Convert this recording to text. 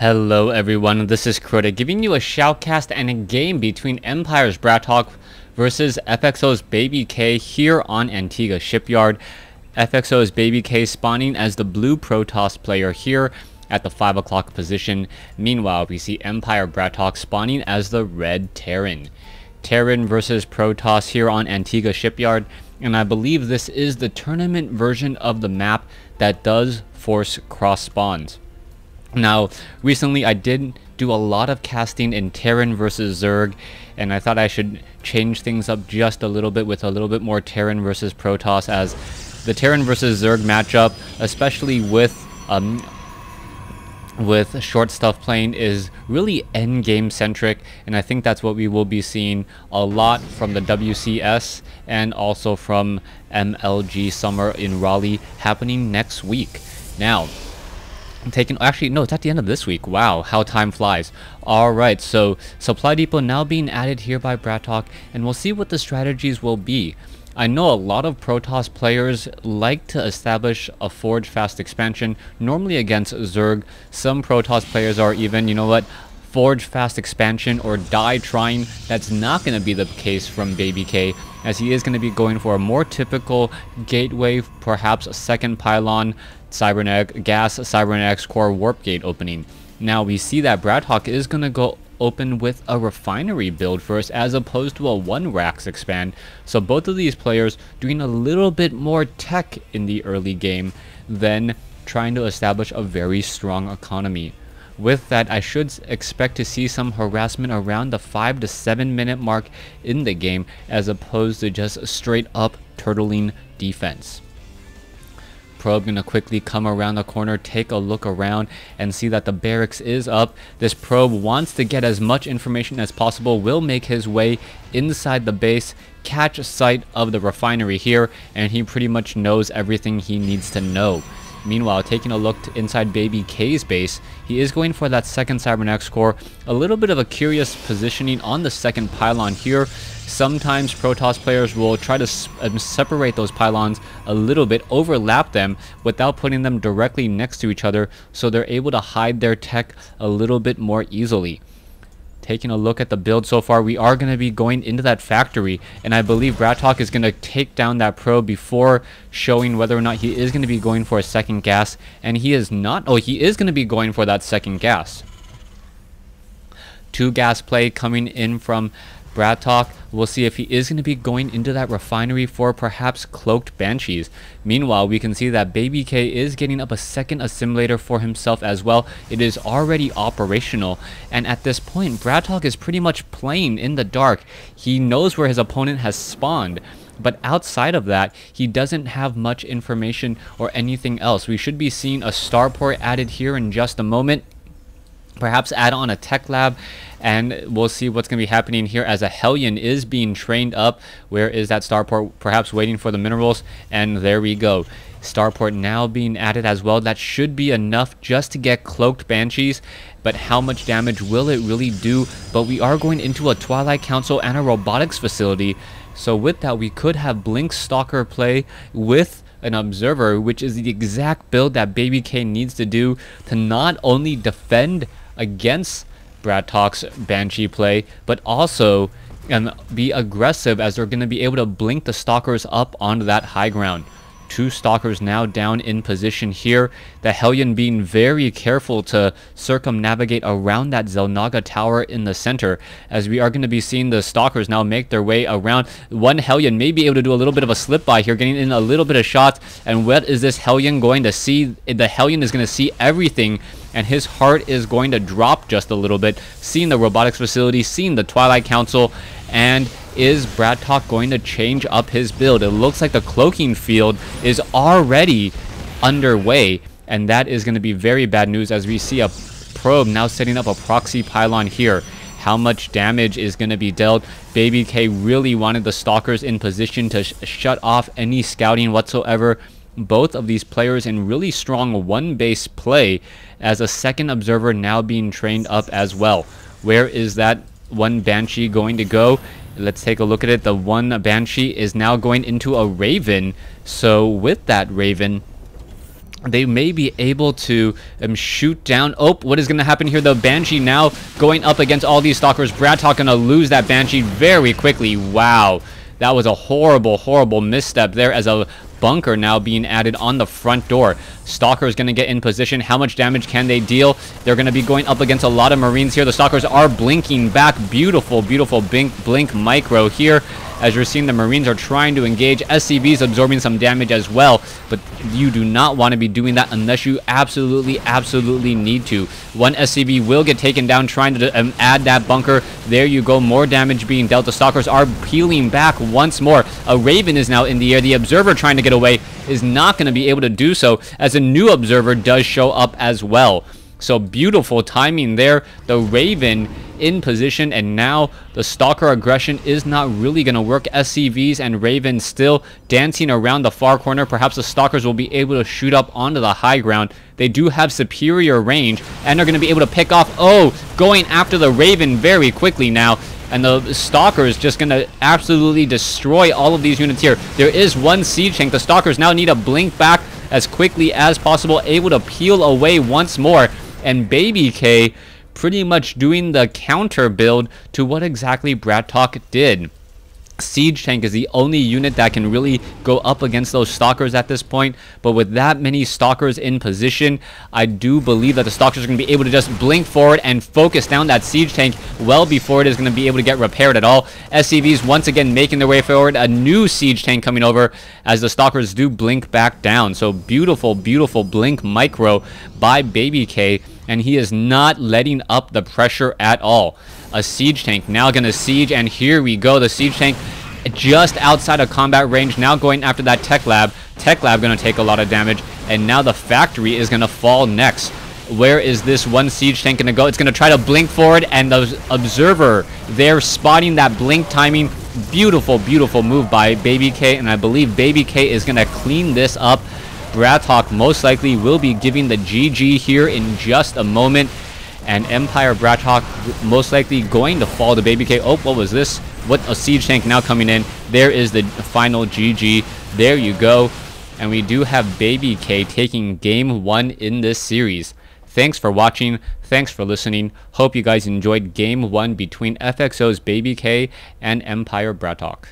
Hello everyone, this is Crota giving you a shoutcast and a game between Empire's BratOk versus FXO's BabyK here on Antiga Shipyard. FXO's BabyK spawning as the blue Protoss player here at the 5 o'clock position. Meanwhile, we see Empire BratOk spawning as the red Terran. Terran versus Protoss here on Antiga Shipyard, and I believe this is the tournament version of the map that does force cross spawns. Now, recently I did do a lot of casting in Terran versus Zerg, and I thought I should change things up just a little bit with a little bit more Terran versus Protoss, as the Terran versus Zerg matchup, especially with short stuff playing, is really end game centric, and I think that's what we will be seeing a lot from the WCS and also from MLG Summer in Raleigh happening next week. Now, actually no, it's at the end of this week. Wow, how time flies. Alright, so supply depot now being added here by BratOk, and we'll see what the strategies will be. I know a lot of Protoss players like to establish a forge fast expansion, normally against Zerg. Some Protoss players are even, you know what, forge fast expansion or die trying. That's not going to be the case from BabyK, as he is going to be going for a more typical gateway, perhaps a second pylon, cybernetic gas, cybernetics core warp gate opening. Now we see that BratOk is going to go open with a refinery build first, as opposed to a 1 racks expand. So both of these players doing a little bit more tech in the early game than trying to establish a very strong economy. With that, I should expect to see some harassment around the 5 to 7 minute mark in the game, as opposed to just straight up turtling defense. Probe gonna quickly come around the corner, take a look around, and see that the barracks is up. This probe wants to get as much information as possible, will make his way inside the base, catch sight of the refinery here, and he pretty much knows everything he needs to know. Meanwhile, taking a look inside BabyK's base, he is going for that second cybernetics core. A little bit of a curious positioning on the second pylon here. Sometimes Protoss players will try to separate those pylons a little bit, overlap them without putting them directly next to each other, so they're able to hide their tech a little bit more easily. Taking a look at the build so far, we are going to be going into that factory, and I believe BratOk is going to take down that probe before showing whether or not he is going to be going for a second gas, and he is not. Oh, he is going to be going for that second gas. 2 gas play coming in from BratOk. We'll see if he is going to be going into that refinery for perhaps cloaked banshees. Meanwhile, we can see that BabyK is getting up a second assimilator for himself as well. It is already operational, and at this point BratOk is pretty much playing in the dark. He knows where his opponent has spawned, but outside of that, he doesn't have much information or anything else. We should be seeing a starport added here in just a moment. Perhaps add on a tech lab, and we'll see what's going to be happening here as a Hellion is being trained up. Where is that starport? Perhaps waiting for the minerals, and there we go. Starport now being added as well. That should be enough just to get cloaked banshees, but how much damage will it really do? But we are going into a Twilight Council and a robotics facility, so with that we could have Blink Stalker play with an observer, which is the exact build that BabyK needs to do to not only defend against BratOk's Banshee play, but also be aggressive, as they're going to be able to blink the stalkers up onto that high ground. 2 stalkers now down in position here. The Hellion being very careful to circumnavigate around that Zelnaga tower in the center, as we are going to be seeing the stalkers now make their way around. One Hellion may be able to do a little bit of a slip by here, getting in a little bit of shots. And what is this Hellion going to see? The Hellion is going to see everything, and his heart is going to drop just a little bit, seeing the robotics facility, seeing the Twilight Council. And is BratOk going to change up his build? It looks like the cloaking field is already underway, and that is going to be very bad news, as we see a probe now setting up a proxy pylon here. How much damage is going to be dealt? BabyK really wanted the stalkers in position to shut off any scouting whatsoever. Both of these players in really strong 1 base play, as a second observer now being trained up as well. Where is that 1 Banshee going to go? Let's take a look at it. The 1 Banshee is now going into a Raven. So with that Raven, they may be able to shoot down. Oh, what is going to happen here? The Banshee now going up against all these Stalkers. BratOk going to lose that Banshee very quickly. Wow. That was a horrible misstep there, as a bunker now being added on the front door. Stalker is going to get in position. How much damage can they deal? They're going to be going up against a lot of Marines here. The Stalkers are blinking back. Beautiful blink micro here. As you're seeing, the Marines are trying to engage. SCVs absorbing some damage as well, but you do not want to be doing that unless you absolutely need to. One SCV will get taken down trying to add that bunker. There you go, more damage being dealt. The Stalkers are peeling back once more. A Raven is now in the air. The Observer trying to get away is not going to be able to do so, as a new Observer does show up as well. So beautiful timing there. The Raven in position, and now the Stalker aggression is not really going to work. SCVs and Raven still dancing around the far corner. Perhaps the Stalkers will be able to shoot up onto the high ground. They do have superior range and are going to be able to pick off. Oh, going after the Raven very quickly now. And the Stalker is just going to absolutely destroy all of these units here. There is one siege tank. The Stalkers now need to blink back as quickly as possible, able to peel away once more. And BabyK pretty much doing the counter build to what exactly BratOk did. Siege tank is the only unit that can really go up against those Stalkers at this point, but with that many Stalkers in position, I do believe that the Stalkers are going to be able to just blink forward and focus down that siege tank well before it is going to be able to get repaired at all. SCVs once again making their way forward. A new siege tank coming over as the Stalkers do blink back down. So beautiful blink micro by BabyK, and he is not letting up the pressure at all. A siege tank now going to siege, and here we go. The siege tank just outside of combat range, now going after that tech lab. Tech lab going to take a lot of damage, and now the factory is going to fall next. Where is this one siege tank going to go? It's going to try to blink forward, and the Observer there spotting that blink timing. Beautiful move by BabyK, and I believe BabyK is going to clean this up. BratOk most likely will be giving the GG here in just a moment. And Empire BratOk most likely going to fall to BabyK. Oh, what was this? What, a siege tank now coming in. There is the final GG. There you go. And we do have BabyK taking game 1 in this series. Thanks for watching. Thanks for listening. Hope you guys enjoyed game 1 between FXO's BabyK and Empire BratOk.